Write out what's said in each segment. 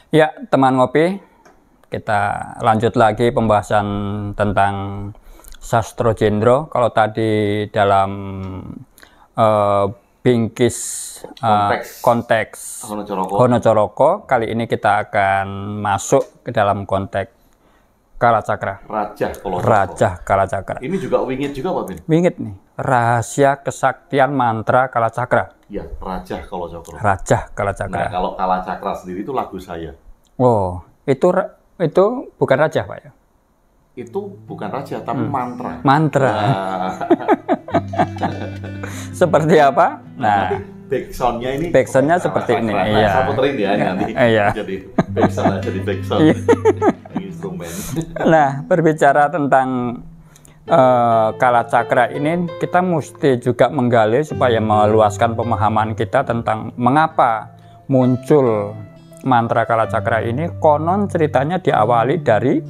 Ya, teman ngopi, kita lanjut lagi pembahasan tentang Sastro Jendro. Kalau tadi dalam bingkis konteks Honocoroko, kali ini kita akan masuk ke dalam konteks Kalacakra. Raja Kalacakra. Ini juga wingit juga Pak Bin? Wingit nih, rahasia kesaktian mantra Kalacakra. Iya, Raja Kalacakra. Raja Kalacakra. Nah, kalau Kalacakra sendiri itu lagu saya. Oh, itu bukan raja Pak ya? Itu bukan raja, tapi mantra. Mantra. Nah. Seperti apa? Nah, backsoundnya ini. Backsoundnya seperti ini. Nah, iya. saya puterin ya nanti. Iya. Jadi backsound aja di backsound. Instrumen. Nah, berbicara tentang Kalacakra ini, kita mesti juga menggali supaya meluaskan pemahaman kita tentang mengapa muncul mantra Kalacakra ini. Konon ceritanya diawali dari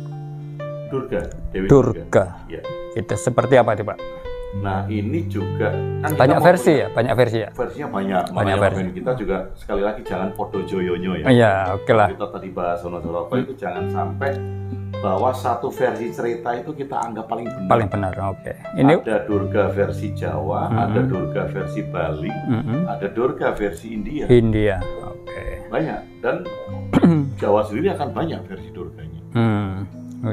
Durga, Dewi Durga. Ya. Itu seperti apa, Pak? Nah, ini juga kan banyak versi ya, banyak versi ya. Versinya banyak versi. Kita juga sekali lagi jangan podo joyonyo ya. Iya, oke lah. Kita tadi bahas Honocoroko itu jangan sampai bahwa satu versi cerita itu kita anggap paling benar. Paling benar, oke. Ini ada Durga versi Jawa, ada Durga versi Bali, ada Durga versi India. India, oke. Banyak, dan Jawa sendiri akan banyak versi Durganya.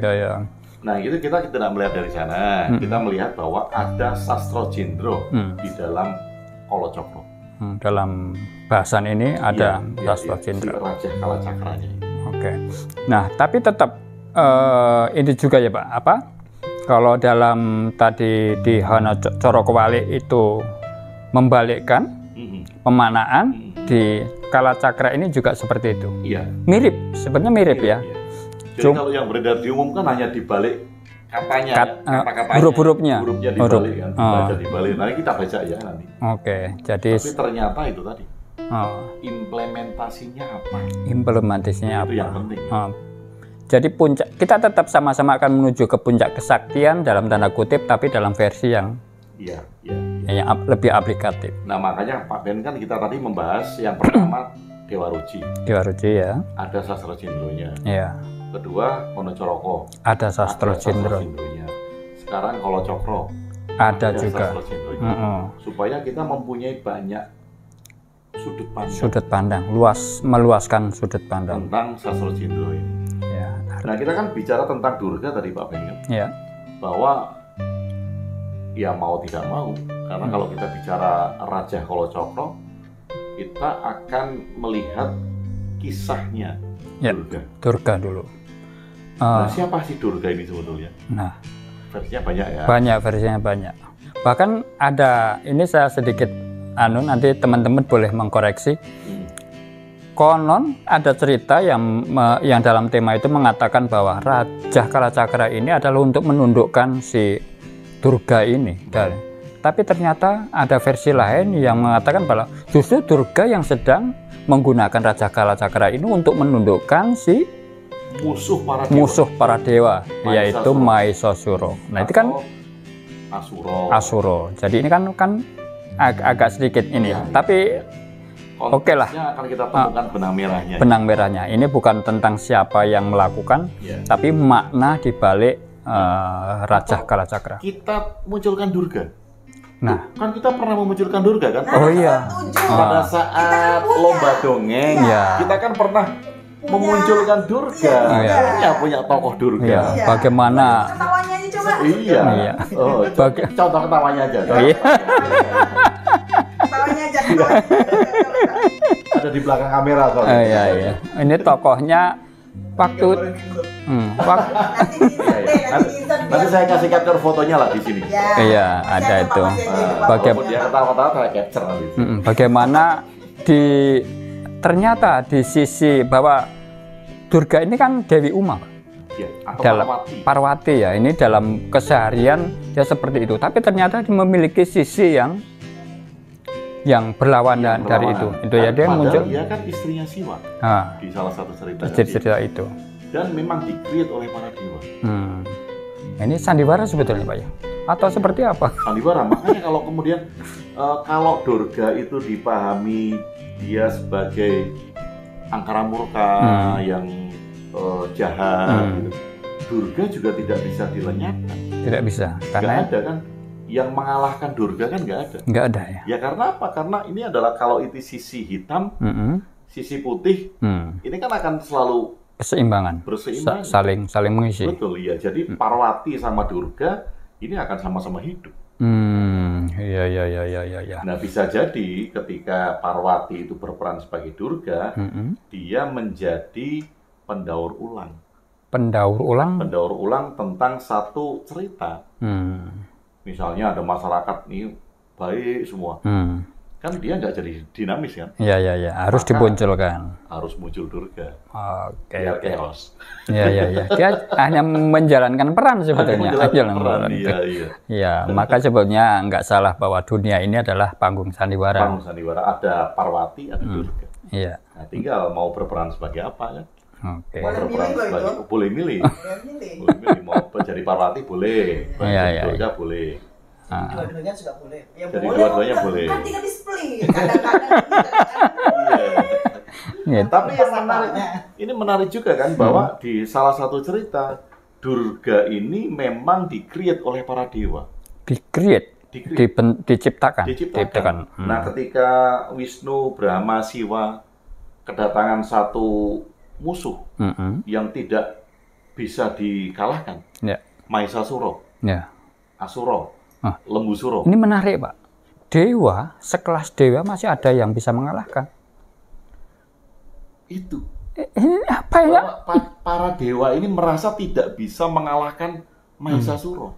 Ya. Nah, itu kita tidak melihat dari sana. Kita melihat bahwa ada Sastro Jendro di dalam Kalacakra. Dalam bahasan ini ada Sastro Si Jendro. Raja Kalacakranya. Oke. Nah, tapi tetap ini juga ya Pak, apa? Kalau dalam tadi di Honocoroko itu membalikkan pemaknaan, di Kalacakra ini juga seperti itu. Iya. Mirip, sebenarnya mirip ya. Iya. Jadi kalau yang beredar diumumkan hanya dibalik katanya, kata-katanya, huruf-hurufnya. Hurufnya dibalik kan, dibaca dibalik. Nanti kita baca ya nanti. Oke, jadi Tapi ternyata itu tadi. Implementasinya apa? Implementasinya Itu apa? yang penting. Jadi puncak, kita tetap sama-sama akan menuju ke puncak kesaktian dalam tanda kutip, tapi dalam versi yang yang lebih aplikatif. Nah, makanya Pak Ben kan kita tadi membahas yang pertama Dewa Ruci. Dewa Ruci ya. Ada Sastro Jendronya. Iya. Kedua Honocoroko. Ada Sastro Jendro. Sekarang Kalacakra. Ada juga. Sastro Jendronya. Supaya kita mempunyai banyak sudut pandang, meluaskan sudut pandang tentang Sastro Jendro ini. Ya. Nah, kita kan bicara tentang Durga tadi Pak Ben kan? Ya. Bahwa ya mau tidak mau, karena kalau kita bicara Raja Kalacakra, kita akan melihat kisahnya Durga dulu. Nah, siapa sih Durga ini sebetulnya? Nah, versinya banyak ya. Banyak, versinya banyak. Bahkan ada, ini saya sedikit nanti teman-teman boleh mengkoreksi. Konon ada cerita yang dalam tema itu mengatakan bahwa Raja Kalacakra ini adalah untuk menundukkan si Durga ini. Tapi ternyata ada versi lain yang mengatakan bahwa justru Durga yang sedang menggunakan Raja Kalacakra ini untuk menundukkan si musuh para dewa, yaitu Mahesasura. Nah, itu kan Asuro. Jadi ini kan agak sedikit ini, tapi oke lah. Akan kita temukan benang merahnya. Benang merahnya ini bukan tentang siapa yang melakukan, tapi makna dibalik Raja Kalacakra. Kita munculkan Durga. Nah, kan kita pernah memunculkan Durga kan? Oh iya. Pada saat lomba dongeng, kita kan pernah memunculkan Durga. Punya tokoh Durga. Bagaimana? Ketawanya aja coba. Iya. Oh, contoh ketawanya aja. Ketawanya aja. Ada di belakang kamera soalnya. Iya. Ini tokohnya waktu nanti saya kasih capture fotonya lah di sini. Iya, ada itu. Bagaimana dia ketawa-ketawa saya capture nanti. Bagaimana ternyata di sisi bahwa Durga ini kan Dewi Uma, dalam Parwati ya. Ini dalam keseharian dia seperti itu. Tapi ternyata dia memiliki sisi yang berlawanan dari itu. Itu ya dia muncul. Dia kan istrinya Siwa di salah satu cerita itu. Dan memang di-create oleh para dewa. Ini sandiwara sebetulnya Pak ya? Atau seperti apa? Sandiwara, makanya kalau kemudian kalau Durga itu dipahami dia sebagai angkara murka, yang jahat, gitu. Durga juga tidak bisa dilenyapkan. Tidak bisa, karena nggak ada kan yang mengalahkan Durga kan nggak ada. Nggak ada ya. Ya karena apa? Karena ini adalah kalau itu sisi hitam, sisi putih, ini kan akan selalu berseimbangan, saling mengisi. Betul ya. Jadi Parwati sama Durga ini akan sama-sama hidup. Iya. Nah bisa jadi ketika Parwati itu berperan sebagai Durga, dia menjadi pendaur ulang. Pendaur ulang tentang satu cerita. Misalnya ada masyarakat nih baik semua. Kan dia nggak jadi dinamis kan? Iya. Harus dimunculkan. Harus muncul Durga. Oke. Biar chaos. Iya. Dia hanya menjalankan peran sebetulnya. Iya. Maka sebetulnya nggak salah bahwa dunia ini adalah panggung sandiwara. Panggung sandiwara, ada Parwati, ada Durga. Iya. Nah, tinggal mau berperan sebagai apa kan? Oke. Mau berperan sebagai boleh milih. Mau jadi Parwati boleh, Durga boleh. Dua-duanya juga boleh. Ya, jadi dua-duanya boleh. Kan tinggal display. Kadang-kadang. Tapi yang menarik, ini menarik juga kan bahwa di salah satu cerita Durga ini memang di-create oleh para dewa. Diciptakan. Nah, ketika Wisnu, Brahma, Siwa kedatangan satu musuh yang tidak bisa dikalahkan, Mahesasura, Asura, Lembu Suro. Ini menarik, Pak. Dewa, sekelas dewa masih ada yang bisa mengalahkan. Itu. Ini apa ya? Para dewa ini merasa tidak bisa mengalahkan Mahesasura.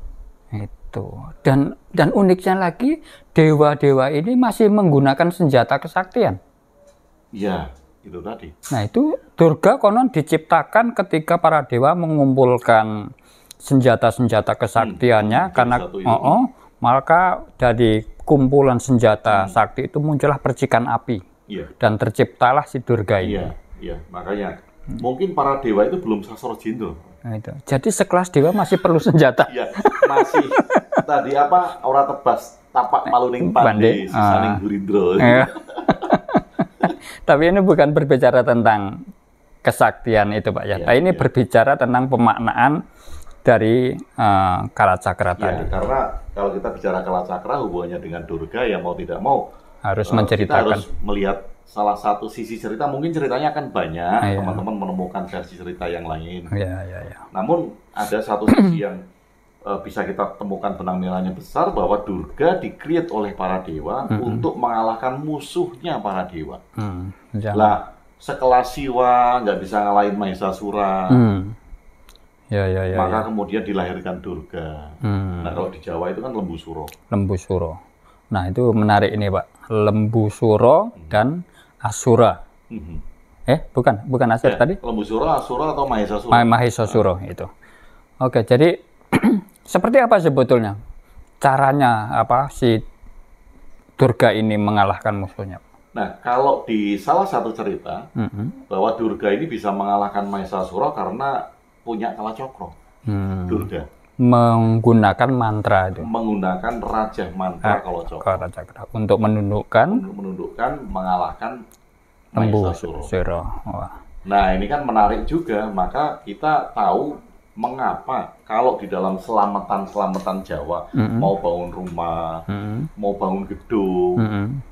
Itu. Dan uniknya lagi, dewa-dewa ini masih menggunakan senjata kesaktian. Ya, itu tadi. Nah, itu Durga konon diciptakan ketika para dewa mengumpulkan senjata-senjata kesaktiannya karena maka dari kumpulan senjata sakti itu muncullah percikan api dan terciptalah si Durga ini. Iya, makanya mungkin para dewa itu belum sasro jindo. Nah, itu. Jadi sekelas dewa masih perlu senjata. Iya, masih tadi apa ora tebas tapak maluning pande sisaning Gurindra. Tapi ini bukan berbicara tentang kesaktian itu, Pak ya. Ini berbicara tentang pemaknaan dari Kalacakra tadi. Karena kalau kita bicara Kalacakra hubungannya dengan Durga, ya mau tidak mau harus menceritakan. Kita harus melihat salah satu sisi cerita. Mungkin ceritanya akan banyak, teman-teman menemukan versi cerita yang lain. Namun ada satu sisi yang bisa kita temukan benang merahnya besar, bahwa Durga di-create oleh para dewa untuk mengalahkan musuhnya para dewa. Lah, sekelas Siwa nggak bisa ngalahin Mahesasura. Maka kemudian dilahirkan Durga. Nah, kalau di Jawa itu kan Lembu Suro. Lembu Suro. Nah, itu menarik ini, Pak. Lembu Suro dan Asura. Bukan Asura tadi? Lembu Suro, Asura atau Mahesasura? Mahesasura itu. Oke, jadi seperti apa sebetulnya caranya si Durga ini mengalahkan musuhnya? Nah, kalau di salah satu cerita bahwa Durga ini bisa mengalahkan Mahesasura karena punya kalacakra. Durga menggunakan mantra itu. Menggunakan Raja Mantra Kalacakra untuk menundukkan mengalahkan Lembu Suro. Nah, ini kan menarik juga, maka kita tahu mengapa kalau di dalam selamatan Jawa, mau bangun rumah, mau bangun gedung,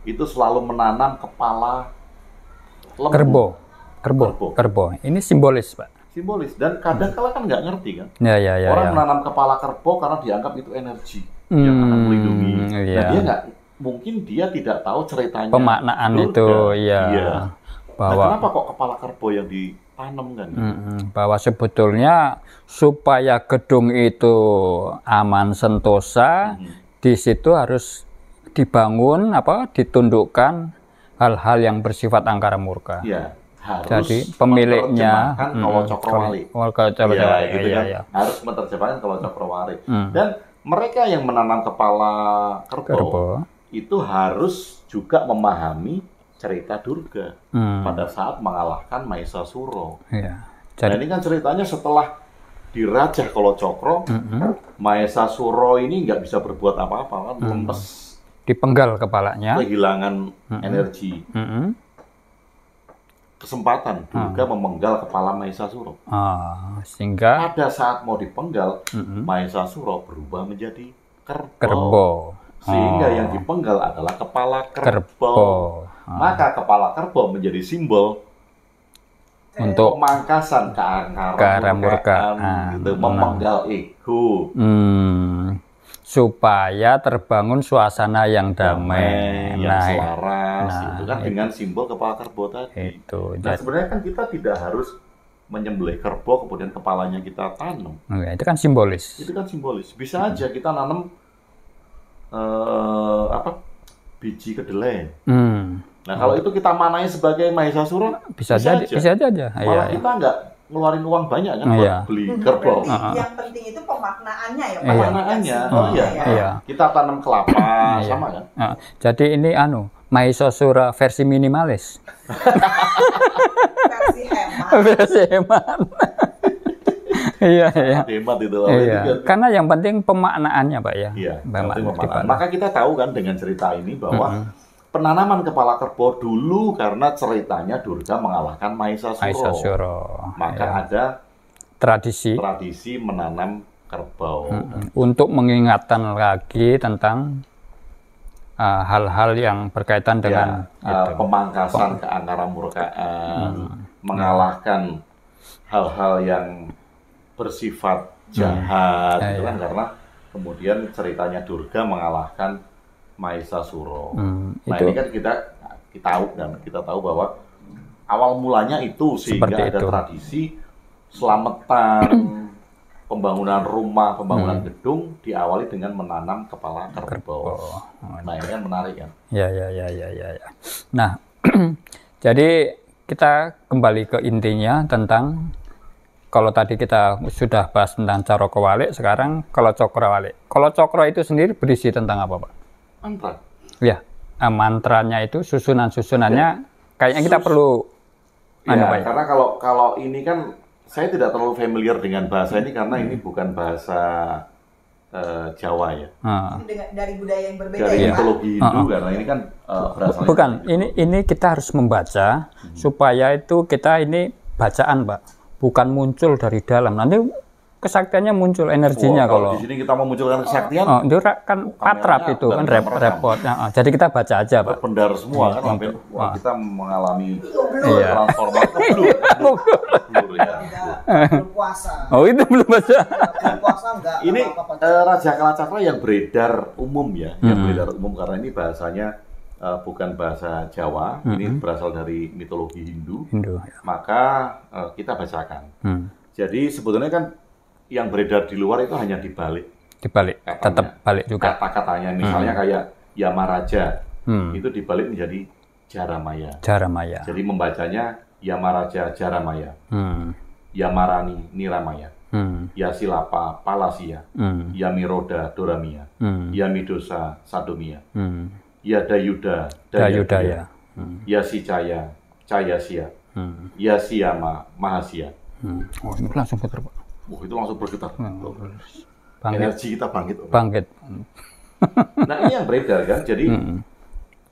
itu selalu menanam kepala lembu. Kerbau. Ini simbolis, Pak. Simbolis, dan kadang-kala kan nggak ngerti kan. Orang menanam kepala kerbau karena dianggap itu energi yang akan melindungi. Nah, dia tidak tahu ceritanya. Pemaknaan Durga. itu, bahwa kenapa kok kepala kerbau yang ditanam kan? Bahwa sebetulnya supaya gedung itu aman sentosa, di situ harus dibangun ditundukkan hal-hal yang bersifat angkara murka. Jadi pemiliknya Kalacakrawali. Harus menerjemahkan Kalacakrawali. Dan mereka yang menanam kepala kerbau itu harus juga memahami cerita Durga pada saat mengalahkan Mahesasura. Dan ini kan ceritanya setelah dirajah Kalacakra, Mahesasura ini nggak bisa berbuat apa-apa kan, lemes, dipenggal kepalanya, kehilangan energi. kesempatan Durga memenggal kepala Mahesasura. Sehingga pada saat mau dipenggal, Mahesasura berubah menjadi kerbau. Sehingga yang dipenggal adalah kepala kerbau. Maka kepala kerbau menjadi simbol untuk pemangkasan keangkaran murkaan, gitu, memenggal ego. Supaya terbangun suasana yang damai, yang selaras, itu kan dengan simbol kepala kerbau tadi. Nah, sebenarnya kan kita tidak harus menyembelih kerbau kemudian kepalanya kita tanam. Itu kan simbolis. Itu kan simbolis. Bisa aja kita nanam biji kedelai. Nah, kalau itu kita manai sebagai Mahesasura, bisa aja. Malah kita nggak ngeluarin uang banyak kan buat beli kerbau. Yang penting itu pemaknaannya ya. Pemaknaannya. Kita tanam kelapa sama kan. Jadi ini Mahesasura versi minimalis. Versi hemat. Versi hemat. Iya. Hemat itu. Karena yang penting pemaknaannya, Pak ya. Iya. Maka kita tahu kan dengan cerita ini bahwa penanaman kepala kerbau dulu karena ceritanya Durga mengalahkan Mahesasura. Maka ada tradisi menanam kerbau. Untuk mengingatkan lagi tentang hal-hal yang berkaitan dengan pemangkasan keangkaran murkaan, mengalahkan hal-hal yang bersifat jahat, itu kan karena kemudian ceritanya Durga mengalahkan Mahesasura. Nah, ini kan kita tahu bahwa awal mulanya itu sehingga ada tradisi selamatan pembangunan rumah, pembangunan gedung diawali dengan menanam kepala kerbau. Nah, ini kan menarik kan? Ya. Nah, jadi kita kembali ke intinya tentang kalau tadi kita sudah bahas tentang Cakrawala, sekarang kalau Cakrawala. Kalau Cakra itu sendiri berisi tentang apa, Pak? Mantra. Ya, mantranya itu susunan-susunannya kayaknya kita perlu karena kalau ini kan saya tidak terlalu familiar dengan bahasa ini karena ini bukan bahasa Jawa ya. Dari budaya yang berbeda. Dari mitologi Hindu karena ini kan berasalnya. Bukan, ini kita harus membaca supaya itu kita ini bacaan, Pak. Bukan muncul dari dalam. Nanti kesaktiannya muncul energinya kalau di sini kita memunculkan kesaktian. Itu kan patrap itu kan repot. Jadi kita baca aja, Pak. Benar semua kan sampai kita mengalami transformasi puasa. Oh, itu belum baca. Puasa enggak. Ini Raja Kalacakra yang beredar umum ya, yang beredar umum karena ini bahasanya bukan bahasa Jawa, ini berasal dari mitologi Hindu. Maka kita bacakan. Jadi sebetulnya kan yang beredar di luar itu hanya dibalik, tetap balik juga kata-katanya. Misalnya kayak Yamaraja, itu dibalik menjadi Jaramaya. Jadi membacanya Yamaraja Jaramaya, Yamarani Niramaya, Yasilapa Palasya, Yamiroda Doramia, Yamidosa Sadomia, Yadayuda Dayudaya, Yasicaya Cayasya, Yasiyama Mahasya. Ini langsung putar, Pak. Itu langsung bergetar. Energi kita bangkit. Nah, ini yang beredar kan. Jadi,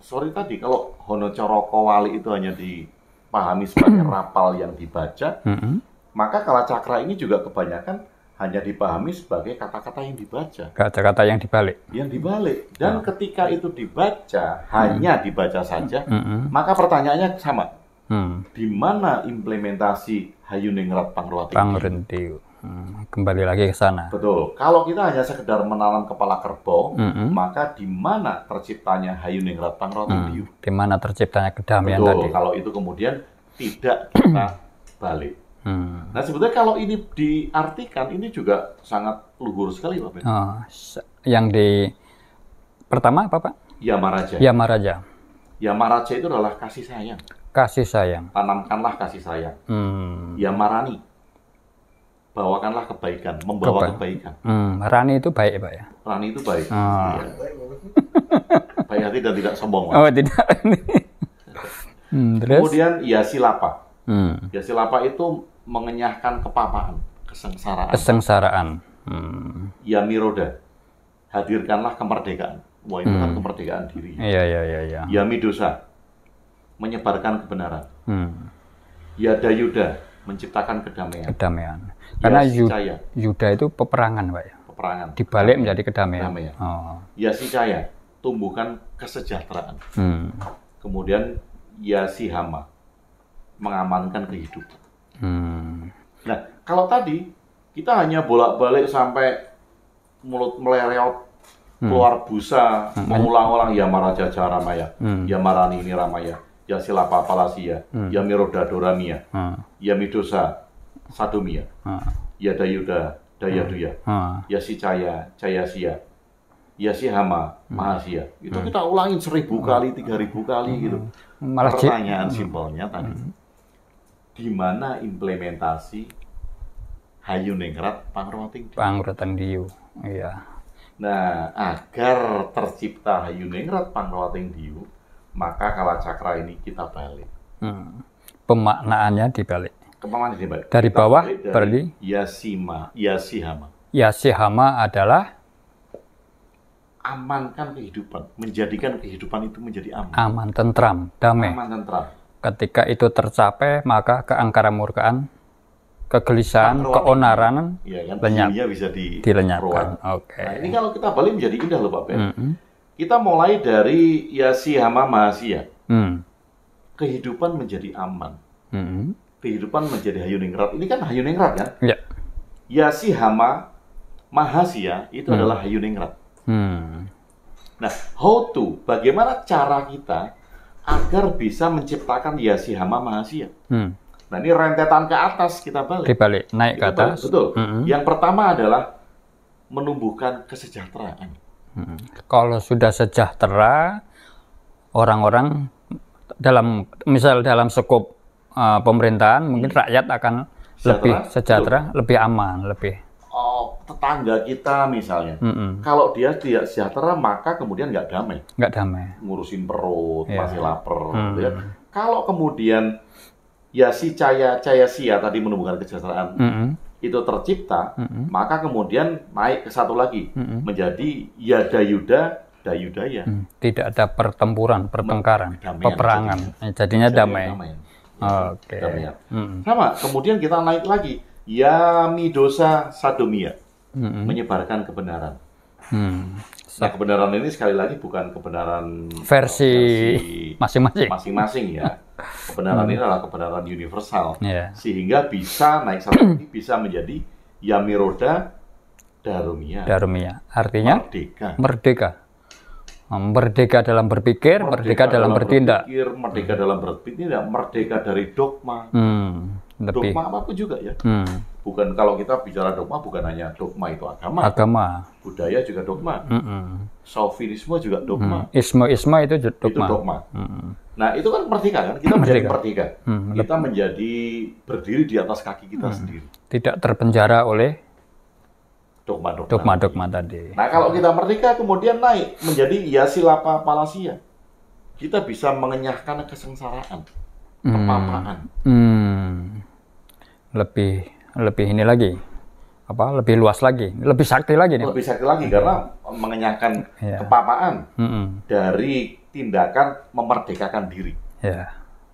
sorry tadi, kalau Hono Cakrawala itu hanya dipahami sebagai rapal yang dibaca, maka Kalacakra ini juga kebanyakan hanya dipahami sebagai kata-kata yang dibaca. Kata-kata yang dibalik. Dan ketika itu dibaca, hanya dibaca saja, maka pertanyaannya sama. Di mana implementasi Hayuningrat Pangruwating? Kembali lagi ke sana. Betul. Kalau kita hanya sekedar menanam kepala kerbau, maka di mana terciptanya Hayuningrat Pangruwating? Di mana terciptanya kedamaian tadi? Kalau itu kemudian tidak kita balik. Nah, sebetulnya kalau ini diartikan, ini juga sangat luhur sekali, Pak Ben. Yang pertama apa, Pak? Yamaraja. Yamaraja itu adalah kasih sayang. Tanamkanlah kasih sayang. Yamarani. Bawakanlah kebaikan, membawa kebaikan. Rani itu baik, Pak ya? Rani itu baik. Ya. Baik hati dan tidak sombong, Pak. Oh, tidak. Terus? Kemudian Yasilapa. Yasilapa itu mengenyahkan kepapaan, kesengsaraan. Yamiroda. Hadirkanlah kemerdekaan. Wah, itu kan kemerdekaan diri. Iya. Yamidosa. Menyebarkan kebenaran. Yada Yuda, menciptakan kedamaian. Kedamaian. Karena Caya, Yuda itu peperangan, Pak ya. Peperangan. Dibalik menjadi kedamaian. Caya, tumbuhkan kesejahteraan. Kemudian Hama, mengamankan kehidupan. Nah, kalau tadi kita hanya bolak-balik sampai mulut melereot, keluar busa, mengulang-ulang Yamaraja Jaramaya, Yamarani Niramaya, Yasilapa Palasia, Yamiroda Doramia, Yamidosa Sadomia, Yadayuda Dayaduya, Yasicaya Cayasya, Yasihama Mahasia. Itu kita ulangin 1000 kali, 3000 kali gitu. Pertanyaan simpelnya tadi, di mana implementasi Hayuningrat Pangruwating Diyu? Iya. Nah, agar tercipta Hayuningrat Pangruwating Diyu, maka Kalacakra ini kita balik. Pemaknaannya dibalik. Kemana dibalik? Dari bawah berarti Yasihama. Yasihama adalah amankan kehidupan, menjadikan kehidupan itu menjadi aman. Aman, tentram, damai. Aman, tentram. Ketika itu tercapai, maka keangkara murkaan, kegelisahan, keonaran lenyap. Bisa dilenyapkan. Oke. Nah, ini kalau kita balik menjadi indah loh Pak Ben. Kita mulai dari Yasihama Mahasia. Kehidupan menjadi aman. Kehidupan menjadi Hayuningrat. Ini kan Hayuningrat kan? Ya. Yasihama Mahasia itu adalah Hayuningrat. Nah, how to, bagaimana cara kita agar bisa menciptakan Yasihama Mahasia? Nah, ini rentetan ke atas kita balik. Dibalik, naik ke atas. Betul. Yang pertama adalah menumbuhkan kesejahteraan. Kalau sudah sejahtera, orang-orang dalam skop pemerintahan, mungkin rakyat akan lebih sejahtera, lebih aman, lebih. Tetangga kita misalnya, kalau dia tidak sejahtera, maka kemudian nggak damai. Nggak damai. Ngurusin perut, masih lapar. Ya. Kalau kemudian Cayasya tadi menumbuhkan kesejahteraan, itu tercipta, maka kemudian naik ke satu lagi, menjadi Yadayuda Dayudaya. Tidak ada pertempuran, pertengkaran, peperangan. Jadinya damai. Oke. Sama, kemudian kita naik lagi, Yamidosa Sadomia, menyebarkan kebenaran. Nah, kebenaran ini sekali lagi bukan kebenaran versi masing-masing ya. Kebenaran ini adalah kebenaran universal, sehingga bisa naik satu lagi, bisa menjadi Yamiroda Darumia. Artinya merdeka. Merdeka dalam berpikir, merdeka dalam bertindak. Merdeka dalam bertindak, merdeka dari dogma. Dogma apapun juga ya. Bukan, kalau kita bicara dogma, bukan hanya dogma itu agama. Budaya juga dogma. Chauvinisme juga dogma. Isme itu dogma. Nah, itu kan merdeka kan? Kita menjadi merdeka. Kita menjadi berdiri di atas kaki kita sendiri. Tidak terpenjara oleh dogma tadi. Nah, kalau kita merdeka kemudian naik menjadi Yasilapa Palasia, kita bisa mengenyahkan kesengsaraan, kepapaan. Lebih ini lagi, lebih luas lagi, lebih sakti lagi nih. Lebih sakti lagi karena mengenyahkan kepapaan dari tindakan memerdekakan diri.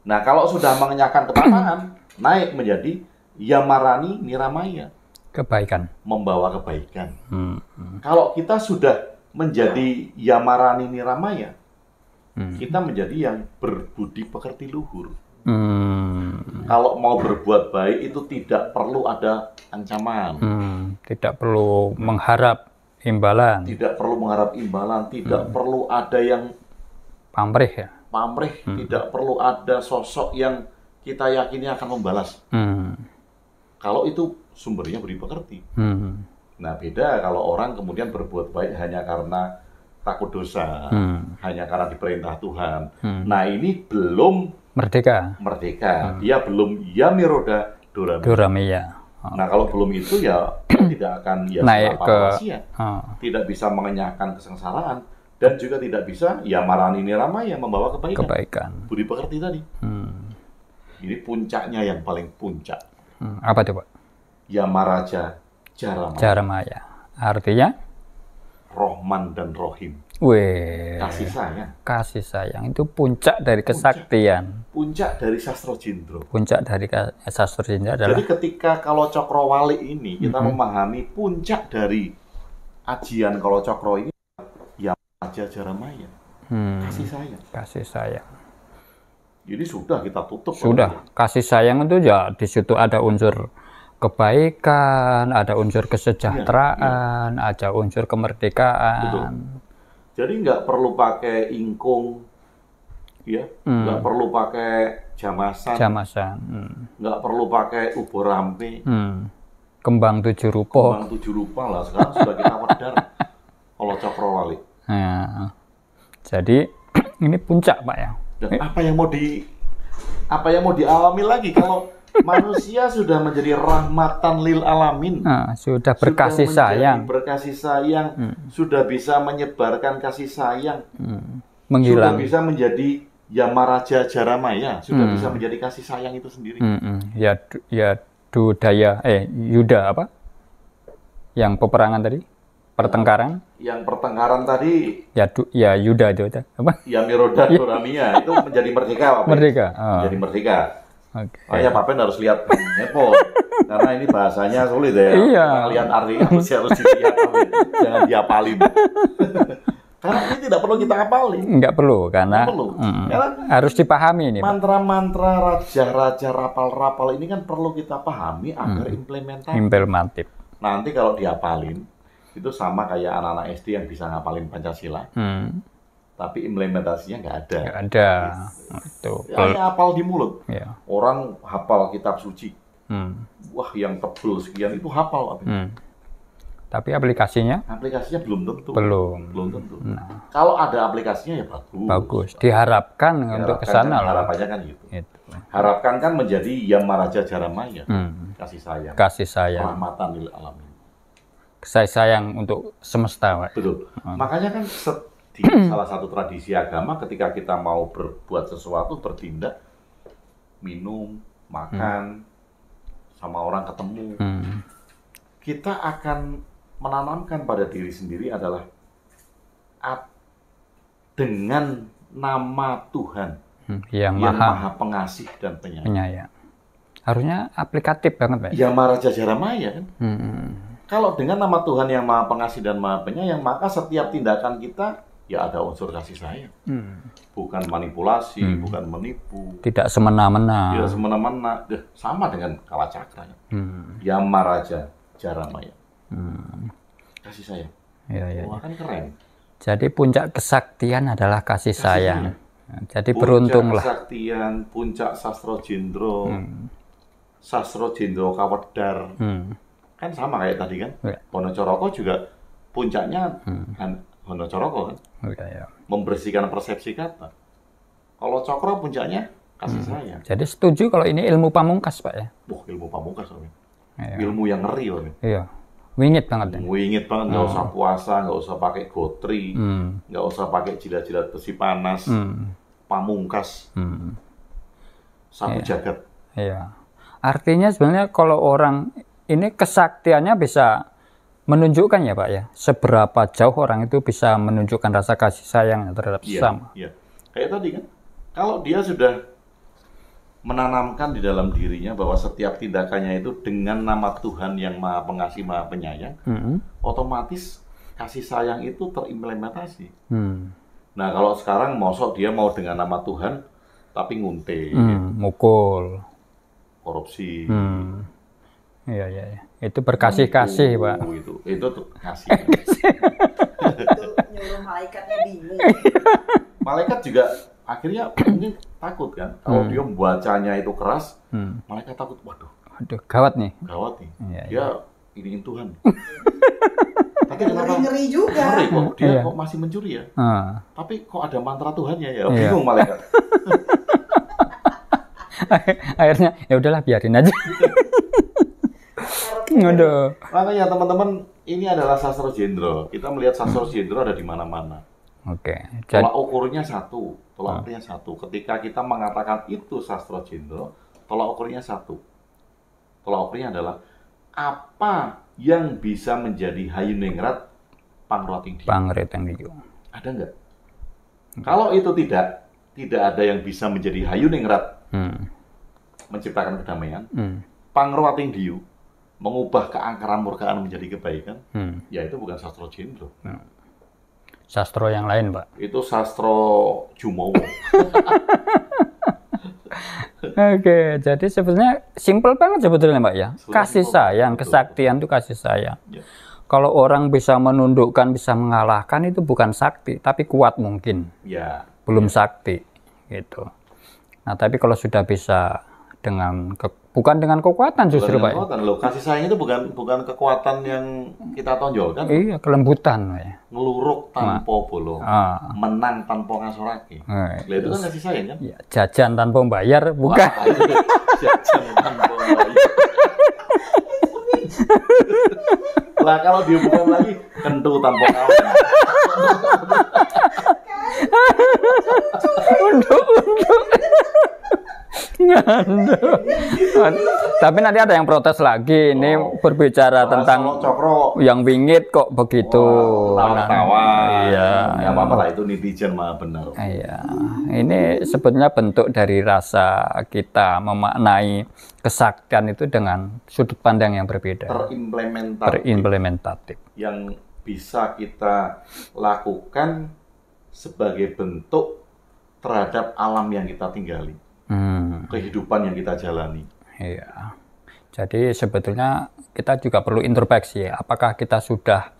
Nah, kalau sudah mengenyahkan kepapaan, naik menjadi Yamarani Niramaya. Kebaikan. Membawa kebaikan. Kalau kita sudah menjadi Yamarani Niramaya, kita menjadi yang berbudi pekerti luhur. Kalau mau berbuat baik itu tidak perlu ada ancaman. Tidak perlu mengharap imbalan. Tidak perlu ada yang pamrih ya. Tidak perlu ada sosok yang kita yakini akan membalas. Kalau itu sumbernya budi pekerti. Nah, beda kalau orang kemudian berbuat baik hanya karena takut dosa, hanya karena diperintah Tuhan. Nah, ini belum merdeka. Dia belum Yamiroda Doramia. Nah, kalau belum itu ya tidak akan naik ke tidak bisa mengenyahkan kesengsaraan dan juga tidak bisa Yamarani Niramaya membawa kebaikan. Budi pekerti tadi. Ini puncaknya yang paling puncak. Apa itu, Pak? Yamaraja Jaramaya. Artinya Rohman dan Rohim. Weh. Kasih sayang itu puncak dari kesaktian. Puncak dari Sastro Jendro. Puncak dari Sastro Jendro adalah. Jadi ketika kalau Cokrawali ini kita memahami puncak dari ajian kalau Cokro ini yang Raja Jaramaya. Kasih sayang. Kasih sayang. Jadi sudah kita tutup. Sudah. Kasih sayang itu ya di situ ada unsur kebaikan, ada unsur kesejahteraan, ada unsur kemerdekaan. Betul. Jadi nggak perlu pakai ingkung, ya, nggak perlu pakai jamasan, nggak perlu pakai ubur rampe, kembang 7 rupa. Kembang 7 rupa lah sekarang sudah kita wedar kalau Cokrawali. Nah, jadi ini puncak Pak ya. Dan apa yang mau dialami lagi kalau manusia sudah menjadi rahmatan lil alamin, sudah berkasih sayang, sudah bisa menyebarkan kasih sayang, menghilang, sudah bisa menjadi Yamaraja Jaramaya, sudah bisa menjadi kasih sayang itu sendiri. Yuda apa? Yang peperangan tadi, pertengkaran? Yang pertengkaran tadi, Yuda itu apa? Yamiroda Doramia itu menjadi merdeka, Pak. Menjadi merdeka. Okay. Pak Pen harus lihat Nepo karena ini bahasanya sulit ya. Iya. Kalian artinya harus dilihat, jangan diapalin. Karena ini tidak perlu kita apalin. Enggak perlu karena harus dipahami ini. Mantra-mantra raja-raja rapal-rapal ini kan perlu kita pahami agar implementatif. Nanti kalau diapalin itu sama kayak anak-anak SD yang bisa ngapalin Pancasila. Tapi implementasinya nggak ada. Nggak ada. Hanya hafal di mulut. Ya. Orang hafal kitab suci. Wah, yang tebel sekian itu hafal. Tapi aplikasinya? Aplikasinya belum tentu. Belum tentu. Nah. Kalau ada aplikasinya ya bagus. Bagus. Diharapkan untuk ke sana. Harapannya kan gitu. Harapkan kan menjadi Yamaraja Jaramaya. Kasih sayang. Kasih sayang. Rahmatan lil alamin. Kasih sayang untuk semesta, Pak. Betul. Makanya kan di salah satu tradisi agama ketika kita mau berbuat sesuatu, bertindak, minum, makan, sama orang ketemu, kita akan menanamkan pada diri sendiri adalah dengan nama Tuhan yang maha pengasih dan penyayang. Harusnya aplikatif banget, Pak. Yamaraja Jaramaya kan. Kalau dengan nama Tuhan yang maha pengasih dan maha penyayang, maka setiap tindakan kita ya ada unsur kasih sayang, bukan manipulasi, bukan menipu, tidak semena-mena. Tidak semena-mena, sama dengan Kalacakra, Yamaraja Jaramaya, kasih sayang. Wah, kan keren. Jadi puncak kesaktian adalah kasih sayang. Jadi beruntunglah. Puncak kesaktian, puncak Sastro Jendro, Sastro Jendro Kawedar, kan sama kayak tadi kan. Wonocoroko juga puncaknya Wonocoroko kan, membersihkan persepsi kata. Kalau Cokro puncaknya kasih sayang. Jadi setuju kalau ini ilmu pamungkas, Pak ya? Ilmu pamungkas, ilmu yang ngeri, Pak. Iya, wingit banget. Wingit banget, nggak usah puasa, nggak usah pakai gotri, nggak usah pakai jilat-jilat besi panas, pamungkas, sapu jagat. Iya. Artinya sebenarnya kalau orang ini kesaktiannya bisa menunjukkan ya Pak ya, seberapa jauh orang itu bisa menunjukkan rasa kasih sayang terhadap sesama. Iya. Kayak tadi kan, kalau dia sudah menanamkan di dalam dirinya bahwa setiap tindakannya itu dengan nama Tuhan yang maha pengasih, maha penyayang, otomatis kasih sayang itu terimplementasi. Nah kalau sekarang mosok dia mau dengan nama Tuhan, tapi nguntit, mukul, korupsi. Iya. Itu berkasih-kasih, Pak. Itu tuh kasih. Itu nyuruh malaikatnya bingung. Malaikat juga akhirnya mungkin takut kan. Kalau dia membacanya itu keras, malaikat takut. Waduh, gawat nih. Gawat nih. Dia iniin Tuhan. Tapi ngeri juga. Ngeri kok dia kok masih mencuri ya. Tapi kok ada mantra Tuhannya ya. Bingung malaikat. Akhirnya ya udahlah biarin aja. Makanya teman-teman, ini adalah Sastro Jendro. Kita melihat Sastro Jendro ada di mana-mana. Tolak ukurnya satu, tolak ukurnya satu. Ketika kita mengatakan itu Sastro Jendro, tolak ukurnya satu. Tolak ukurnya adalah apa yang bisa menjadi hayuningrat pangruating diu. Ada nggak? Kalau itu tidak ada yang bisa menjadi hayuningrat, menciptakan kedamaian, pangruating diu, mengubah keangkaran murkaan menjadi kebaikan, ya itu bukan sastro jendro. Sastro yang lain, Pak. Itu sastro jumowo. Oke, jadi sebetulnya simpel banget sebetulnya, Pak ya. Kasih sayang, kesaktian itu kasih sayang. Ya. Kalau orang bisa menundukkan, bisa mengalahkan itu bukan sakti, tapi kuat mungkin. Ya. Belum sakti, gitu. Nah, tapi kalau sudah bisa dengan bukan dengan kekuatan justru, Pak. Kekuatan loh. Kasih sayang itu bukan kekuatan yang kita tonjolkan. Iya, kelembutan, Pak ya. Ngeluruk tanpa bolong, menang tanpa ngasorake. Itu kan kasih sayang kan? Ya, jajan tanpa bayar, bukan. Jajan tanpa bayar. Lah kalau dihubungkan lagi, kentu tanpa kawan. Unduk. Tapi nanti ada yang protes lagi. Ini berbicara tentang Cokro yang wingit kok begitu. Tawa. Iya. Ya apa lah itu netizen mah benar. Iya. Ini sebetulnya bentuk dari rasa kita memaknai kesaktian itu dengan sudut pandang yang berbeda. Terimplementatif. Yang bisa kita lakukan sebagai bentuk terhadap alam yang kita tinggali. Kehidupan yang kita jalani. Iya. Jadi sebetulnya kita juga perlu introspeksi ya. Apakah kita sudah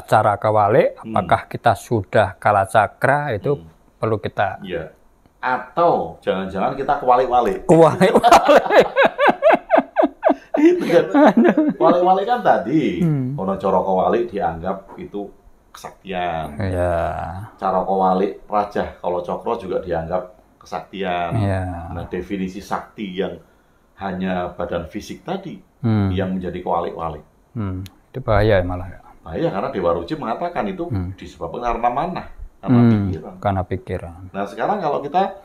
cara kawalik, apakah kita sudah kala cakra, itu perlu kita. Iya. Atau jangan-jangan kita kewalik-walik. Kewalik-walik. Itu kan. Walik-walik kan tadi, ono cara kewalik dianggap itu kesaktian. Iya. Cara kewalik Raja kalau Cokro juga dianggap kesaktian. Yeah. Nah, definisi sakti yang hanya badan fisik tadi yang menjadi kewalik-walik. Itu bahaya malah. Bahaya karena Dewa Ruci mengatakan itu disebabkan karena mana? Karena pikiran. Nah, sekarang kalau kita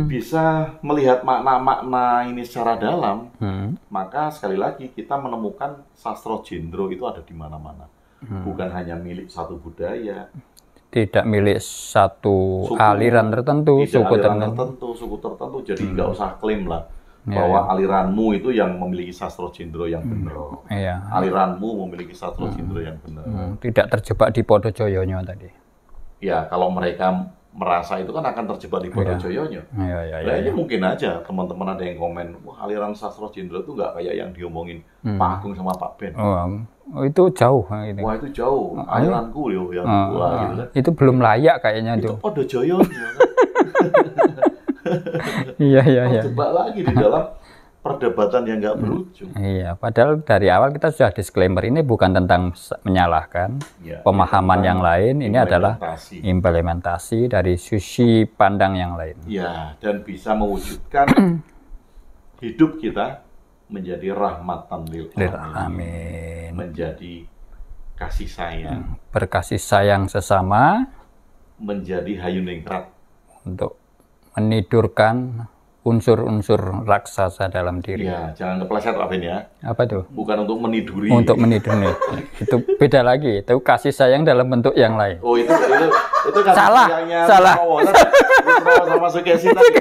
bisa melihat makna-makna ini secara dalam, maka sekali lagi kita menemukan sastro jendro itu ada di mana-mana. Bukan hanya milik satu budaya. Tidak milik satu aliran tertentu, suku tertentu. Jadi nggak usah klaim lah bahwa aliranmu itu yang memiliki sastro jendro yang benar. Aliranmu memiliki sastro jendro yang benar. Tidak terjebak di Podojoyonya tadi. Ya, kalau mereka merasa itu kan akan terjebak di Podojoyonya. Ini mungkin aja teman-teman ada yang komen, wah aliran sastro jendro itu nggak kayak yang diomongin Pak Agung sama Pak Ben. Oh, itu jauh. Gitu. Wah, itu jauh. Aliranku loh yang pula gitu kan. Itu belum layak kayaknya itu. Itu Podojoyonya. Iya. Terjebak lagi di dalam perdebatan yang nggak berujung. Iya, padahal dari awal kita sudah disclaimer, ini bukan tentang menyalahkan pemahaman yang lain, ini adalah implementasi dari sisi pandang yang lain. Ya, dan bisa mewujudkan hidup kita menjadi rahmatan lil alamin, menjadi kasih sayang, berkasih sayang sesama, menjadi hayuningrat untuk menidurkan unsur-unsur raksasa dalam diri. Ya, jangan kepleset Pak Ben ya. Apa itu? Bukan untuk meniduri. Untuk meniduri. Itu beda lagi. Itu kasih sayang dalam bentuk yang lain. Oh, itu kasih salah. sayangnya Salah. Sama Sukesi tadi.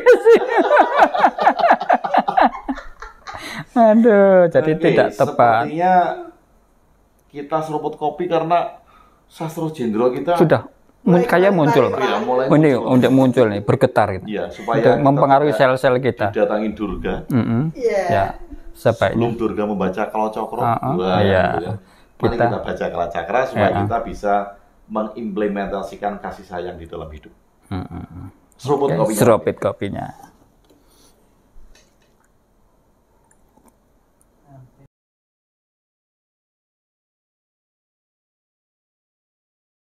Aduh, jadi tidak tepat. Sepertinya kita seruput kopi karena sastro jendro kita sudah kayak muncul, Pak. Ya, ini untuk muncul nih, bergetar gitu. Ya, supaya mempengaruhi sel-sel kita. Didatangi Durga. Ya, sebelum Durga membaca Kala Cakra. Mari kita baca Kala Cakra supaya kita bisa mengimplementasikan kasih sayang di dalam hidup. Seruput kopinya.